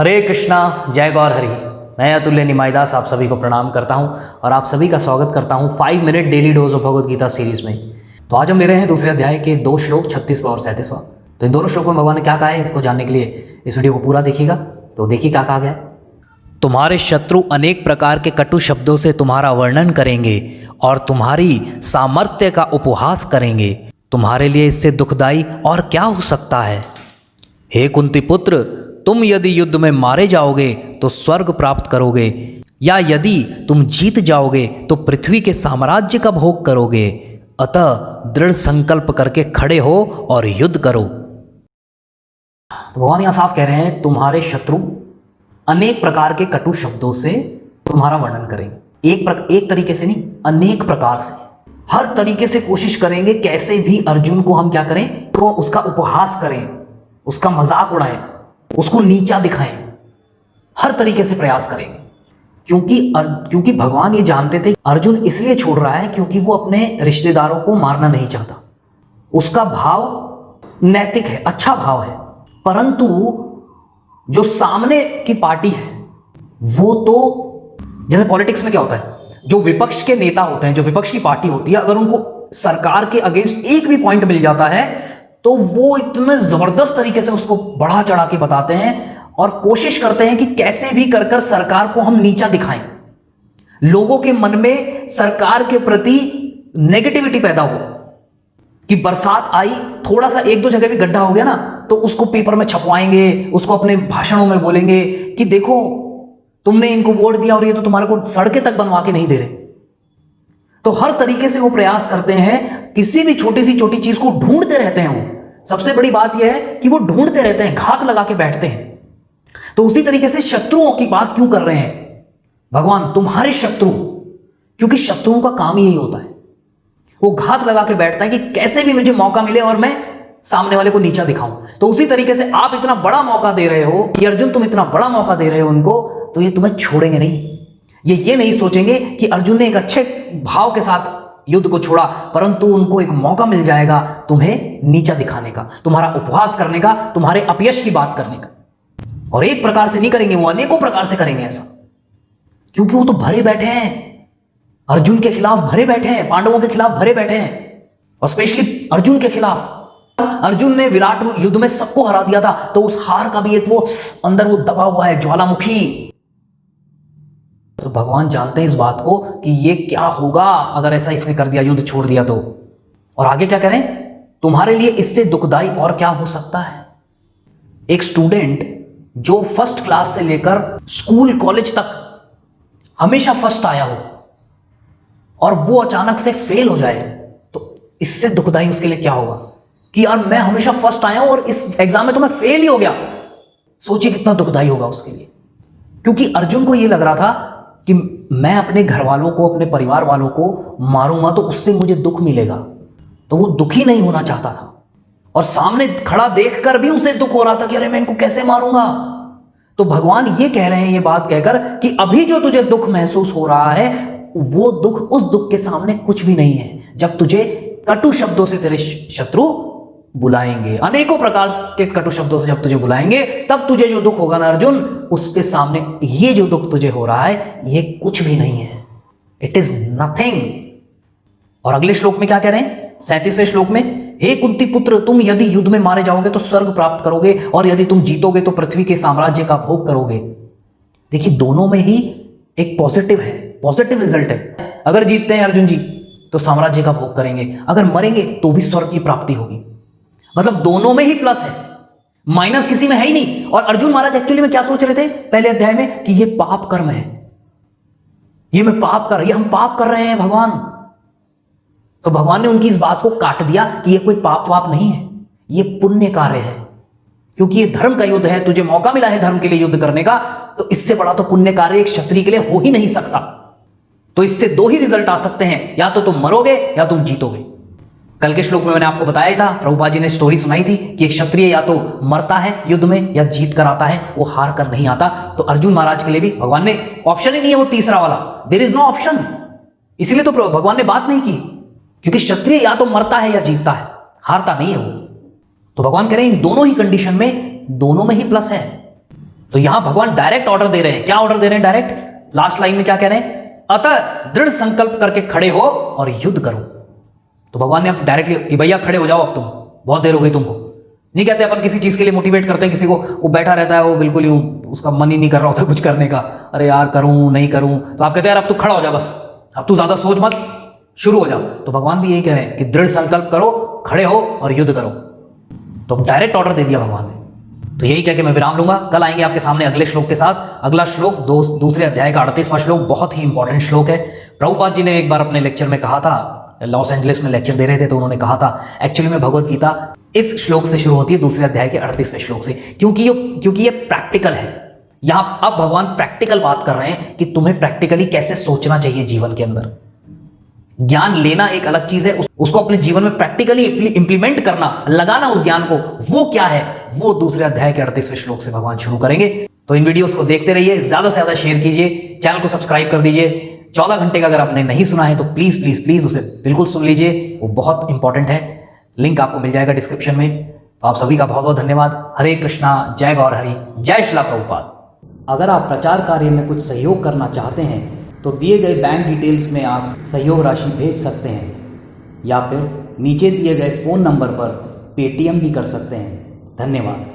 हरे कृष्णा, जय गौर हरि। मैं अतुल्य निमाईदास आप सभी को प्रणाम करता हूं और आप सभी का स्वागत करता हूं 5 minute daily dose of Bhagavad Gita series में। तो आज हम ले रहे हैं दूसरे अध्याय के 2 श्लोक 36वां और 37वां। तो इन दोनों श्लोकों में भगवान ने क्या कहा है, इसको जानने के लिए इस वीडियो को पूरा देखिएगा। तो देखिए क्या कहा गया है। तुम्हारे शत्रु अनेक प्रकार के कटु शब्दों से तुम्हारा वर्णन करेंगे और तुम्हारी सामर्थ्य का उपहास करेंगे। तुम्हारे लिए इससे दुखदाई और क्या हो सकता है। हे कुंती पुत्र, तुम यदि युद्ध में मारे जाओगे तो स्वर्ग प्राप्त करोगे, या यदि तुम जीत जाओगे तो पृथ्वी के साम्राज्य का भोग करोगे। अतः दृढ़ संकल्प करके खड़े हो और युद्ध करो। तो भगवान यहां साफ कह रहे हैं, तुम्हारे शत्रु अनेक प्रकार के कटु शब्दों से तुम्हारा वर्णन करेंगे। एक तरीके से नहीं, अनेक प्रकार से, हर तरीके से कोशिश करेंगे कैसे भी अर्जुन को हम क्या करें, तो उसका उपहास करें, उसका मजाक उड़ाएं, उसको नीचा दिखाएं, हर तरीके से प्रयास करेंगे। क्योंकि भगवान ये जानते थे अर्जुन इसलिए छोड़ रहा है क्योंकि वो अपने रिश्तेदारों को मारना नहीं चाहता। उसका भाव नैतिक है, अच्छा भाव है, परंतु जो सामने की पार्टी है वो तो, जैसे पॉलिटिक्स में क्या होता है, जो विपक्ष के नेता होते हैं, जो विपक्ष की पार्टी होती है, अगर उनको सरकार के अगेंस्ट एक भी पॉइंट मिल जाता है तो वो इतने जबरदस्त तरीके से उसको बढ़ा चढ़ा के बताते हैं और कोशिश करते हैं कि कैसे भी कर कर सरकार को हम नीचा दिखाएं, लोगों के मन में सरकार के प्रति नेगेटिविटी पैदा हो। कि बरसात आई, थोड़ा सा एक दो जगह भी गड्ढा हो गया ना, तो उसको पेपर में छपवाएंगे, उसको अपने भाषणों में बोलेंगे कि देखो तुमने इनको वोट दिया और ये तो तुम्हारे को सड़कें तक बनवा के नहीं दे रहे। तो हर तरीके से वो प्रयास करते हैं, किसी भी छोटी सी छोटी चीज को ढूंढते रहते हैं। वो सबसे बड़ी बात यह है कि वो ढूंढते रहते हैं, घात लगा के बैठते हैं। तो उसी तरीके से शत्रुओं की बात क्यों कर रहे हैं भगवान, तुम्हारे शत्रु, क्योंकि शत्रुओं का काम यही होता है, वो घात लगा के बैठता है कि कैसे भी मुझे मौका मिले और मैं सामने वाले को नीचा दिखाऊं। तो उसी तरीके से आप इतना बड़ा मौका दे रहे हो कि अर्जुन, तुम इतना बड़ा मौका दे रहे हो उनको, तो ये तुम्हें छोड़ेंगे नहीं। ये नहीं सोचेंगे कि अर्जुन ने एक अच्छे भाव के साथ युद्ध को छोड़ा, परंतु उनको एक मौका मिल जाएगा तुम्हें नीचा दिखाने का, तुम्हारा उपहास करने का, तुम्हारे अपयश की बात करने का। और एक प्रकार से नहीं करेंगे, वो अनेकों प्रकार से करेंगे ऐसा, क्योंकि वो तो भरे बैठे हैं, अर्जुन के खिलाफ भरे बैठे हैं, पांडवों के खिलाफ भरे बैठे हैं, और स्पेशली अर्जुन के खिलाफ। अर्जुन ने विराट युद्ध में सबको हरा दिया था, तो उस हार का भी एक वो अंदर वो दबा हुआ है, ज्वालामुखी। तो भगवान जानते हैं इस बात को कि ये क्या होगा अगर ऐसा इसने कर दिया, युद्ध छोड़ दिया तो। और आगे क्या करें, तुम्हारे लिए इससे दुखदाई और क्या हो सकता है। एक स्टूडेंट जो फर्स्ट क्लास से लेकर स्कूल कॉलेज तक हमेशा फर्स्ट आया हो और वो अचानक से फेल हो जाए, तो इससे दुखदाई उसके लिए क्या होगा कि यार मैं हमेशा फर्स्ट आया हूं और इस एग्जाम में तो मैं फेल ही हो गया। सोचिए कितना दुखदाई होगा उसके लिए। क्योंकि अर्जुन को यह लग रहा था कि मैं अपने घर वालों को, अपने परिवार वालों को मारूंगा तो उससे मुझे दुख मिलेगा, तो वो दुखी नहीं होना चाहता था। और सामने खड़ा देखकर भी उसे दुख हो रहा था कि अरे मैं इनको कैसे मारूंगा। तो भगवान ये कह रहे हैं, ये बात कहकर कि अभी जो तुझे दुख महसूस हो रहा है वो दुख उस दुख के सामने कुछ भी नहीं है, जब तुझे कटु शब्दों से तेरे शत्रु बुलाएंगे, अनेकों प्रकार के कटु शब्दों से जब तुझे बुलाएंगे, तब तुझे जो दुख होगा ना अर्जुन, उसके सामने ये जो दुख तुझे हो रहा है ये कुछ भी नहीं है, इट इज नथिंग। और अगले श्लोक में क्या कह रहे हैं, 37वें श्लोक में, हे कुंती पुत्र, तुम यदि युद्ध में मारे जाओगे तो स्वर्ग प्राप्त करोगे, और यदि तुम जीतोगे तो पृथ्वी के साम्राज्य का भोग करोगे। देखिए दोनों में ही एक पॉजिटिव है, पॉजिटिव रिजल्ट है। अगर जीतते हैं अर्जुन जी तो साम्राज्य का भोग करेंगे, अगर मरेंगे तो भी स्वर्ग की प्राप्ति होगी। मतलब दोनों में ही प्लस है, माइनस किसी में है ही नहीं। और अर्जुन महाराज एक्चुअली में क्या सोच रहे थे पहले अध्याय में कि ये पाप कर्म है, ये मैं पाप कर, ये हम पाप कर रहे हैं भगवान। तो भगवान ने उनकी इस बात को काट दिया कि ये कोई पाप वाप नहीं है, ये पुण्य कार्य है, क्योंकि ये धर्म का युद्ध है, तुझे मौका मिला है धर्म के लिए युद्ध करने का, तो इससे बड़ा तो पुण्य कार्य एक क्षत्रिय के लिए हो ही नहीं सकता। तो इससे दो ही रिजल्ट आ सकते हैं, या तो तुम मरोगे या तुम जीतोगे। कल के श्लोक में मैंने आपको बताया था, प्रभुपाद जी ने स्टोरी सुनाई थी कि एक क्षत्रिय या तो मरता है युद्ध में या जीत कर आता है, वो हार कर नहीं आता। तो अर्जुन महाराज के लिए भी भगवान ने ऑप्शन ही नहीं है वो तीसरा वाला, देयर इज नो ऑप्शन। इसीलिए तो भगवान ने बात नहीं की, क्योंकि क्षत्रिय या तो मरता है या जीतता है, हारता नहीं है वो। तो भगवान कह रहे हैं इन दोनों ही कंडीशन में, दोनों में ही प्लस है। तो यहां भगवान डायरेक्ट ऑर्डर दे रहे हैं। क्या ऑर्डर दे रहे हैं डायरेक्ट? लास्ट लाइन में क्या कह रहे हैं? अतः दृढ़ संकल्प करके खड़े हो और युद्ध करो। तो भगवान ने अब डायरेक्टली कि भैया खड़े हो जाओ, अब तुम बहुत देर हो गई तुमको। नहीं कहते अपन किसी चीज के लिए मोटिवेट करते हैं किसी को, वो बैठा रहता है, वो बिल्कुल ही उसका मन ही नहीं कर रहा होता कुछ करने का, अरे यार करूं नहीं करूं, तो आप कहते हैं यार अब तू खड़ा हो जा, बस अब तू ज्यादा सोच मत, शुरू हो जा। तो भगवान भी यही कह रहे हैं कि दृढ़ संकल्प करो, खड़े हो और युद्ध करो। तो डायरेक्ट ऑर्डर दे दिया भगवान ने। तो यही कह के मैं विराम लूंगा। कल आएंगे आपके सामने अगले श्लोक के साथ। अगला श्लोक दूसरे अध्याय का 38वां श्लोक, बहुत ही इंपॉर्टेंट श्लोक है। प्रभुपाद जी ने एक बार अपने लेक्चर में कहा था, लॉस एंजलिस में लेक्चर दे रहे थे, तो उन्होंने कहा था एक्चुअली में भगवत गीता इस श्लोक से शुरू होती है, दूसरे अध्याय के 38वें श्लोक से, क्योंकि ये प्रैक्टिकल है। यहां अब भगवान प्रैक्टिकल बात कर रहे हैं कि तुम्हें प्रैक्टिकली कैसे सोचना चाहिए जीवन के अंदर। ज्ञान लेना एक अलग चीज है, उसको अपने जीवन में प्रैक्टिकली इंप्लीमेंट करना, लगाना उस ज्ञान को, वो क्या है, वो दूसरे अध्याय के 38वें श्लोक से भगवान शुरू करेंगे। तो इन वीडियोस को देखते रहिए, ज्यादा से ज्यादा शेयर कीजिए, चैनल को सब्सक्राइब कर दीजिए। 14 घंटे का अगर आपने नहीं सुना है तो प्लीज प्लीज प्लीज उसे बिल्कुल सुन लीजिए, वो बहुत इंपॉर्टेंट है। लिंक आपको मिल जाएगा डिस्क्रिप्शन में। तो आप सभी का बहुत बहुत धन्यवाद। हरे कृष्णा, जय गौर हरि, जय श्रीला प्रभुपाद। अगर आप प्रचार कार्य में कुछ सहयोग करना चाहते हैं तो दिए गए बैंक डिटेल्स में आप सहयोग राशि भेज सकते हैं, या फिर नीचे दिए गए फ़ोन नंबर पर पेटीएम भी कर सकते हैं। धन्यवाद।